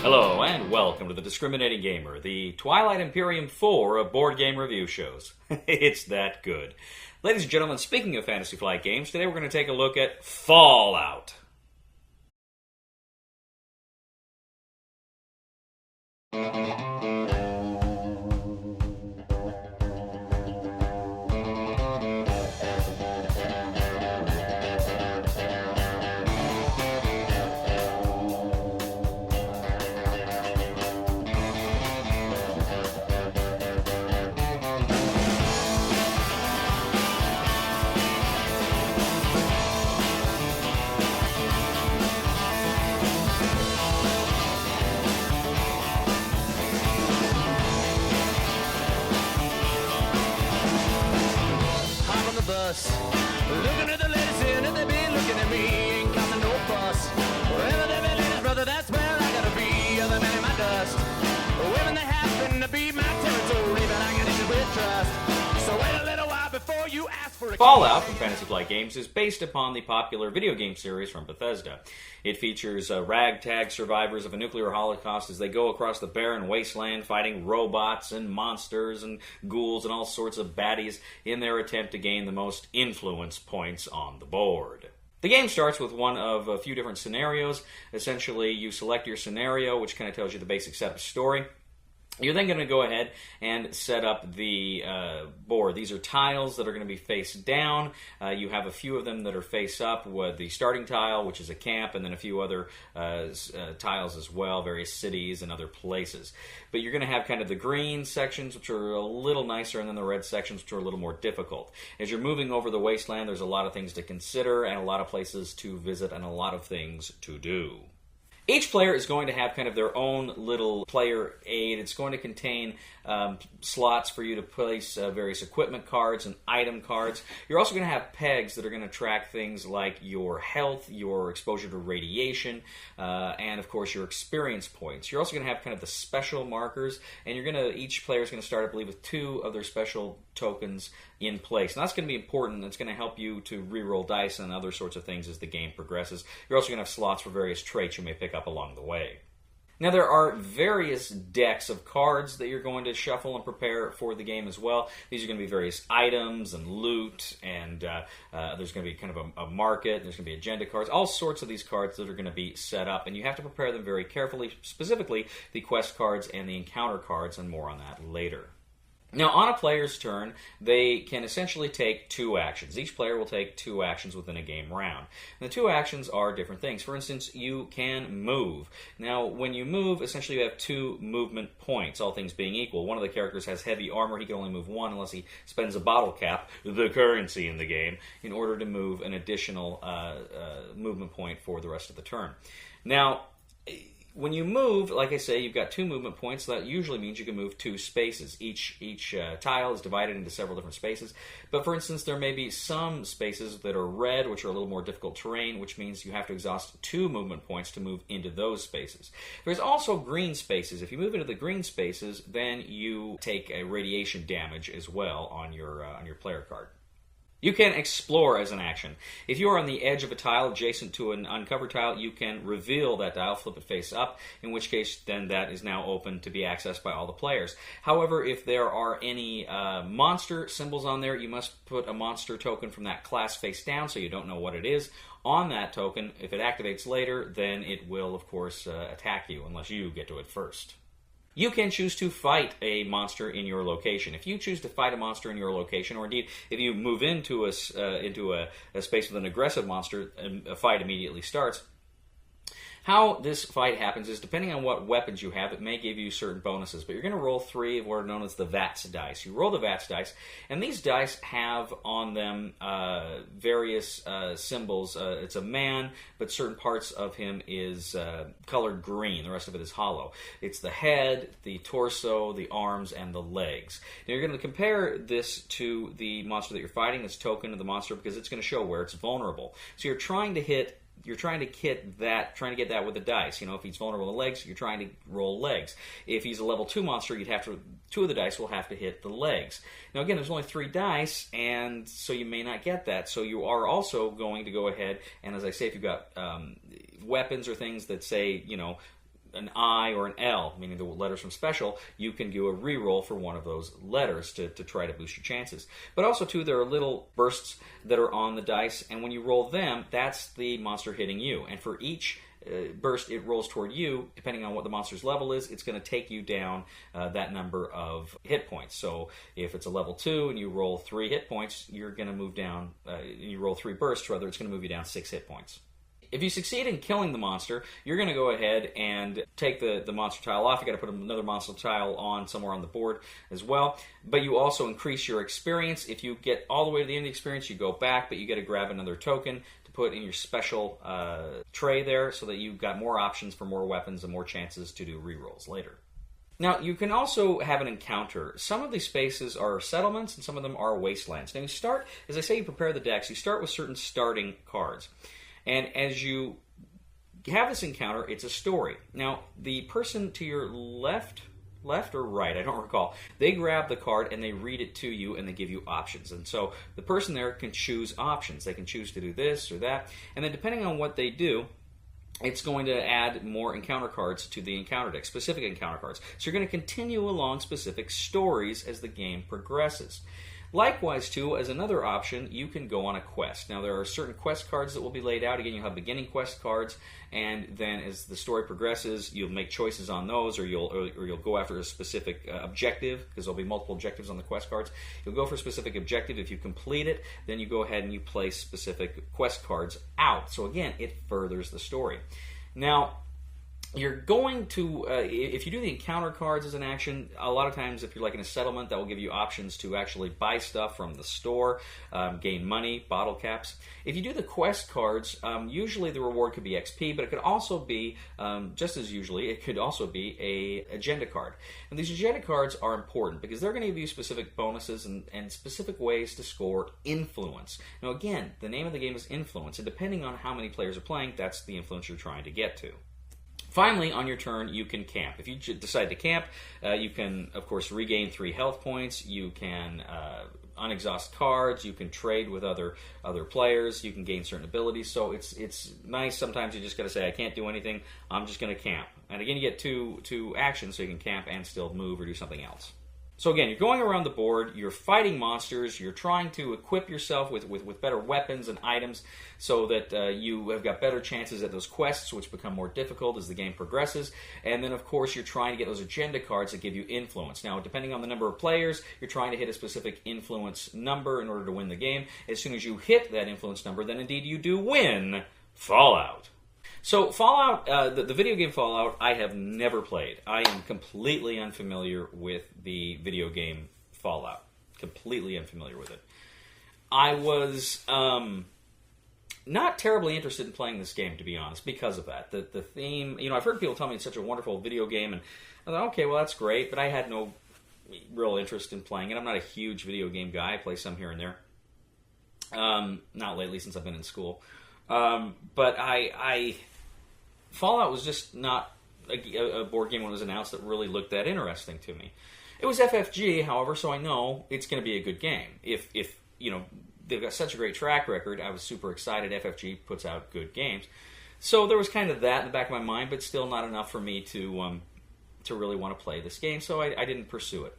Hello, and welcome to The Discriminating Gamer, the Twilight Imperium 4 of board game review shows. It's that good. Ladies and gentlemen, speaking of Fantasy Flight games, today we're going to take a look at Fallout. Looking at the ladies here, and they be looking at me. Ain't causing no fuss. Wherever they be ladies, brother, that's where I gotta be. Other men in my dust. Women that happen to be my territory, but I got issues with trust. So wait a little while before you ask for a Fallout from Fantasy Flight Games is based upon the popular video game series from Bethesda. It features ragtag survivors of a nuclear holocaust as they go across the barren wasteland fighting robots and monsters and ghouls and all sorts of baddies in their attempt to gain the most influence points on the board. The game starts with one of a few different scenarios. Essentially, you select your scenario, which kind of tells you the basic setup story. You're then going to go ahead and set up the board. These are tiles that are going to be face down. You have a few of them that are face up, with the starting tile, which is a camp, and then a few other tiles as well, various cities and other places. But you're going to have kind of the green sections, which are a little nicer, and then the red sections, which are a little more difficult. As you're moving over the wasteland, there's a lot of things to consider, and a lot of places to visit, and a lot of things to do. Each player is going to have kind of their own little player aid. It's going to contain slots for you to place various equipment cards and item cards. You're also going to have pegs that are going to track things like your health, your exposure to radiation, and of course your experience points. You're also going to have kind of the special markers, and each player is going to start, I believe, with 2 of their special tokens in place. And that's going to be important. It's going to help you to re-roll dice and other sorts of things as the game progresses. You're also going to have slots for various traits you may pick up along the way. Now, there are various decks of cards that you're going to shuffle and prepare for the game as well. These are going to be various items and loot, and there's going to be kind of a market, there's going to be agenda cards, all sorts of these cards that are going to be set up, and you have to prepare them very carefully, specifically the quest cards and the encounter cards, and more on that later. Now, on a player's turn, they can essentially take 2 actions. Each player will take 2 actions within a game round. And the 2 actions are different things. For instance, you can move. Now, when you move, essentially you have 2 movement points, all things being equal. One of the characters has heavy armor. He can only move 1 unless he spends a bottle cap, the currency in the game, in order to move an additional movement point for the rest of the turn. Now, when you move, like I say, you've got 2 movement points, so that usually means you can move 2 spaces. Each tile is divided into several different spaces. But for instance, there may be some spaces that are red, which are a little more difficult terrain, which means you have to exhaust 2 movement points to move into those spaces. There's also green spaces. If you move into the green spaces, then you take a radiation damage as well on your player card. You can explore as an action. If you are on the edge of a tile adjacent to an uncovered tile, you can reveal that tile, flip it face up, in which case then that is now open to be accessed by all the players. However, if there are any monster symbols on there, you must put a monster token from that class face down so you don't know what it is on that token. If it activates later, then it will, of course, attack you unless you get to it first. You can choose to fight a monster in your location. If you choose to fight a monster in your location, or indeed if you move into a space with an aggressive monster, a fight immediately starts. How this fight happens is, depending on what weapons you have, it may give you certain bonuses, but you're going to roll 3 of what are known as the VATS dice. You roll the VATS dice, and these dice have on them various symbols. It's a man, but certain parts of him is colored green. The rest of it is hollow. It's the head, the torso, the arms, and the legs. Now, you're going to compare this to the monster that you're fighting, this token of the monster, because it's going to show where it's vulnerable. So you're trying to get that with the dice. You know, if he's vulnerable to legs, you're trying to roll legs. If he's a level 2 monster, you'd have to 2 of the dice will have to hit the legs. Now again, there's only 3 dice, and so you may not get that. So you are also going to go ahead and, as I say, if you've got weapons or things that say, you know, an I or an L, meaning the letters from special, you can do a reroll for one of those letters to try to boost your chances. But also, too, there are little bursts that are on the dice, and when you roll them, that's the monster hitting you. And for each burst it rolls toward you, depending on what the monster's level is, it's going to take you down that number of hit points. So if it's a level 2 and you roll 3 hit points, you're going to move down, you roll 3 bursts, rather, it's going to move you down 6 hit points. If you succeed in killing the monster, you're going to go ahead and take the monster tile off. You've got to put another monster tile on somewhere on the board as well. But you also increase your experience. If you get all the way to the end of the experience, you go back, but you get to grab another token to put in your special tray there so that you've got more options for more weapons and more chances to do rerolls later. Now, you can also have an encounter. Some of these spaces are settlements and some of them are wastelands. Now, you start, as I say, you prepare the decks, you start with certain starting cards. And as you have this encounter, it's a story. Now, the person to your left or right, I don't recall, they grab the card and they read it to you and they give you options. And so the person there can choose options. They can choose to do this or that. And then depending on what they do, it's going to add more encounter cards to the encounter deck, specific encounter cards. So you're going to continue along specific stories as the game progresses. Likewise, too, as another option, you can go on a quest. Now, there are certain quest cards that will be laid out. Again, you'll have beginning quest cards, and then as the story progresses, you'll make choices on those, or you'll go after a specific objective, because there'll be multiple objectives on the quest cards. You'll go for a specific objective. If you complete it, then you go ahead and you place specific quest cards out. So again, it furthers the story. Now, you're going to, if you do the encounter cards as an action, a lot of times if you're like in a settlement, that will give you options to actually buy stuff from the store, gain money, bottle caps. If you do the quest cards, usually the reward could be XP, but it could also be, just as usually, it could also be a agenda card. And these agenda cards are important because they're going to give you specific bonuses and specific ways to score influence. Now again, the name of the game is influence, and depending on how many players are playing, that's the influence you're trying to get to. Finally, on your turn, you can camp. If you decide to camp, you can, of course, regain 3 health points. You can unexhaust cards. You can trade with other players. You can gain certain abilities. So it's nice. Sometimes you just got to say, I can't do anything. I'm just going to camp. And again, you get two actions, so you can camp and still move or do something else. So again, you're going around the board, you're fighting monsters, you're trying to equip yourself with better weapons and items so that you have got better chances at those quests, which become more difficult as the game progresses. And then, of course, you're trying to get those agenda cards that give you influence. Now, depending on the number of players, you're trying to hit a specific influence number in order to win the game. As soon as you hit that influence number, then indeed you do win Fallout. So Fallout, the video game Fallout, I have never played. I am completely unfamiliar with the video game Fallout. Completely unfamiliar with it. I was not terribly interested in playing this game, to be honest, because of that. The theme, I've heard people tell me it's such a wonderful video game, and I thought, okay, well, that's great, but I had no real interest in playing it. I'm not a huge video game guy. I play some here and there. Not lately, since I've been in school. But Fallout was just not a board game when it was announced that really looked that interesting to me. It was FFG, however, so I know it's going to be a good game. If they've got such a great track record, I was super excited. FFG puts out good games. So there was kind of that in the back of my mind, but still not enough for me to really want to play this game, so I didn't pursue it.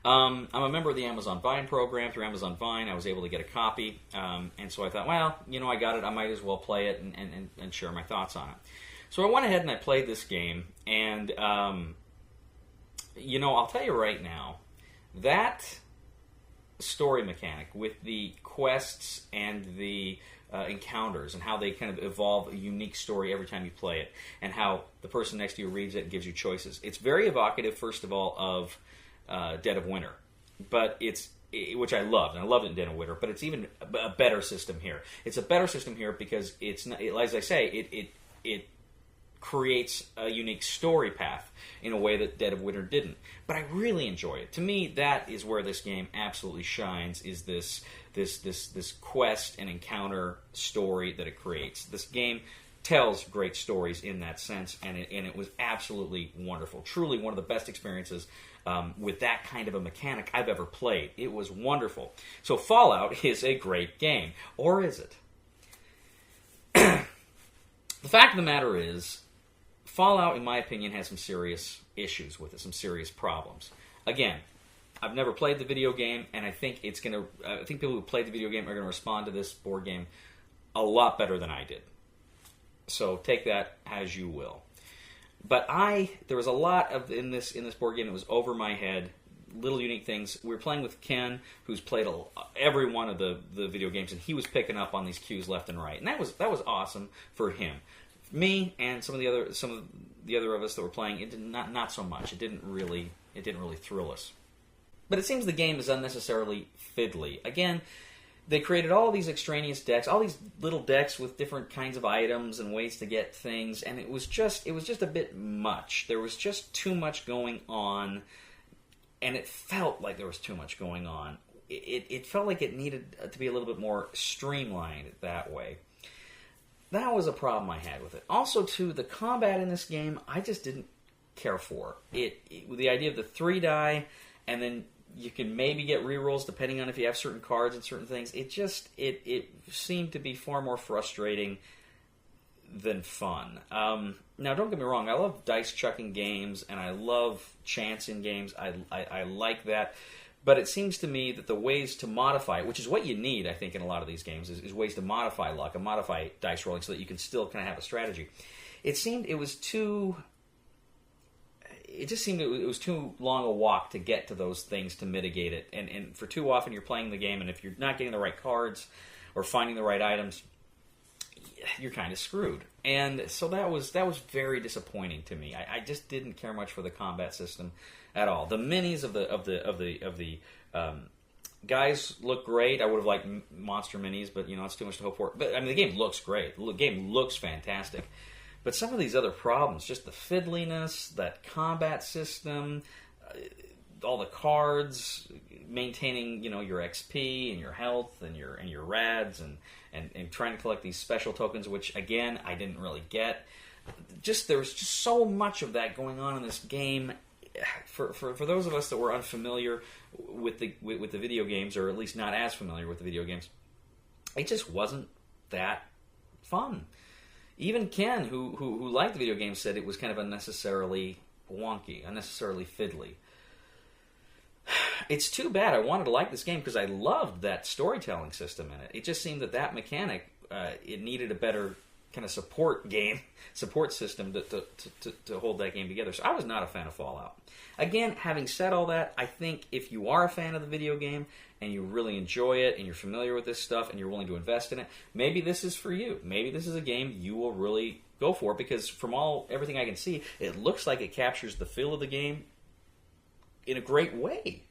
I'm a member of the Amazon Vine program. Through Amazon Vine, I was able to get a copy, and so I thought, well, I got it, I might as well play it and share my thoughts on it. So I went ahead and I played this game, and, I'll tell you right now, that story mechanic with the quests and the encounters and how they kind of evolve a unique story every time you play it, and how the person next to you reads it and gives you choices. It's very evocative, first of all, of Dead of Winter, but which I loved, and I loved it in Dead of Winter, but it's even a better system here. It's a better system here because it's not, as I say, it creates a unique story path in a way that Dead of Winter didn't. But I really enjoy it. To me, that is where this game absolutely shines, is this quest and encounter story that it creates. This game tells great stories in that sense, and it was absolutely wonderful. Truly one of the best experiences with that kind of a mechanic I've ever played. It was wonderful. So Fallout is a great game. Or is it? The fact of the matter is, Fallout, in my opinion, has some serious issues with it, some serious problems. Again, I've never played the video game, and I think I think people who played the video game are going to respond to this board game a lot better than I did. So take that as you will. But there was a lot of in this board game that was over my head. Little unique things. We were playing with Ken, who's played every one of the video games, and he was picking up on these cues left and right, and that was awesome for him. Me and some of the other of us that were playing, it did not so much. It didn't really thrill us. But it seems the game is unnecessarily fiddly. Again, they created all these extraneous decks, all these little decks with different kinds of items and ways to get things, and it was just a bit much. There was just too much going on. And it felt like there was too much going on. It felt like it needed to be a little bit more streamlined that way. That was a problem I had with it. Also, too, the combat in this game, I just didn't care for. The idea of the 3 die, and then you can maybe get rerolls depending on if you have certain cards and certain things. It seemed to be far more frustrating than fun. Now, don't get me wrong. I love dice chucking games, and I love chance in games. I like that. But it seems to me that the ways to modify it, which is what you need, I think, in a lot of these games, is ways to modify luck and modify dice rolling so that you can still kind of have a strategy. It seemed it was too... It just seemed it was too long a walk to get to those things to mitigate it. And for too often you're playing the game, and if you're not getting the right cards or finding the right items, you're kind of screwed. And so that was very disappointing to me. I just didn't care much for the combat system at all. The minis of the guys look great. I would have liked monster minis, but it's too much to hope for. But I mean, the game looks great. The game looks fantastic. But some of these other problems, just the fiddliness, that combat system, all the cards, maintaining your XP and your health and your rads and trying to collect these special tokens, which again I didn't really get. There was just so much of that going on in this game. For those of us that were unfamiliar with the video games, or at least not as familiar with the video games, it just wasn't that fun. Even Ken, who liked the video game, said it was kind of unnecessarily wonky, unnecessarily fiddly. It's too bad. I wanted to like this game because I loved that storytelling system in it. It just seemed that mechanic, it needed a better kind of support system to hold that game together. So I was not a fan of Fallout. Again, having said all that, I think if you are a fan of the video game and you really enjoy it and you're familiar with this stuff and you're willing to invest in it, maybe this is for you. Maybe this is a game you will really go for, because from everything I can see, it looks like it captures the feel of the game in a great way.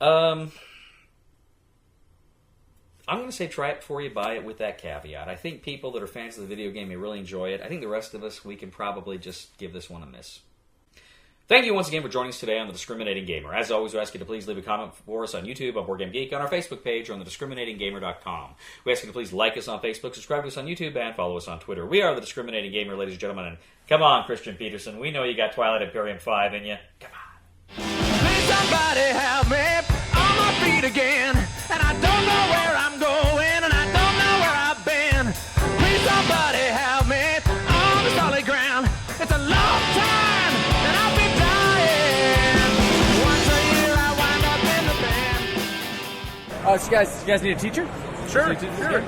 I'm going to say try it before you buy it, with that caveat. I think people that are fans of the video game may really enjoy it. I think the rest of us, we can probably just give this one a miss. Thank you once again for joining us today on The Discriminating Gamer. As always, we ask you to please leave a comment for us on YouTube, on Board Game Geek, on our Facebook page, or on thediscriminatinggamer.com. We ask you to please like us on Facebook, subscribe to us on YouTube, and follow us on Twitter. We are The Discriminating Gamer, ladies and gentlemen. And come on, Christian Peterson. We know you got Twilight Imperium 5 in you. Come on. Please somebody help me on my feet again. And I don't know where I'm going, and I don't know where I've been. Please somebody help me on the solid ground. It's a long time, and I've been dying. Once a year I wind up in the band. So you guys need a teacher? Sure.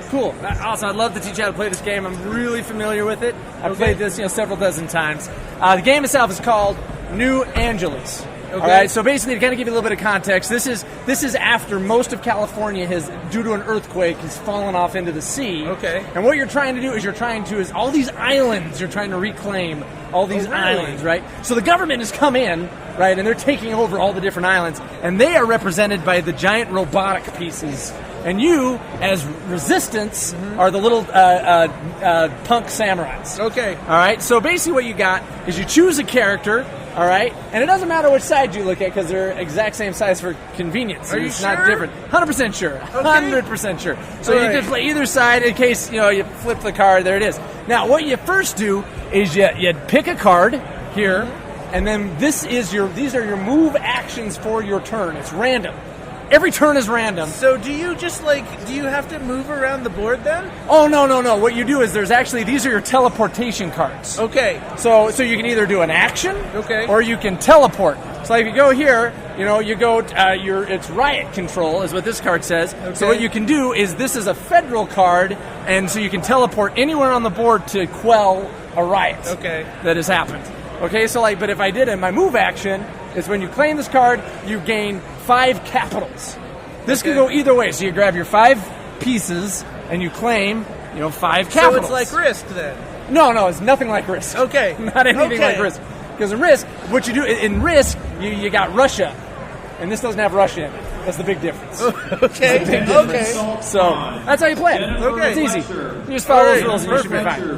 Cool. Awesome. I'd love to teach you how to play this game. I'm really familiar with it. I've played this several dozen times. The game itself is called New Angeles. Okay. All right, so basically, to kind of give you a little bit of context, this is after most of California has, due to an earthquake, has fallen off into the sea. Okay. And what you're trying to do is all these islands, you're trying to reclaim all these islands, right? So the government has come in, right, and they're taking over all the different islands, and they are represented by the giant robotic pieces. And you, as resistance, are the little punk samurais. Okay. All right, so basically what you got is you choose a character, all right, and it doesn't matter which side you look at because they're exact same size for convenience. Are you it's sure? not different. 100% sure. 100% sure. So you can play either side in case you flip the card. There it is. Now, what you first do is you pick a card here, and then these are your move actions for your turn. It's random. Every turn is random. So do you just do you have to move around the board then? Oh, no. What you do is these are your teleportation cards. Okay. So you can either do an action, Okay. or you can teleport. So if you go here, you go, it's riot control is what this card says. Okay. So what you can do is this is a federal card, and so you can teleport anywhere on the board to quell a riot that has happened. Okay, so but if I did it, my move action is when you claim this card, you gain 5 capitals. This can go either way. So you grab your 5 pieces and you claim, 5 capitals. So it's like Risk then? No, it's nothing like Risk. Okay. Not anything like Risk. Because in Risk, what you do, in Risk, you got Russia. And this doesn't have Russia in it. That's the big difference. Okay. So that's how you play it. Okay. It's easy. You just follow those rules and you should be fine.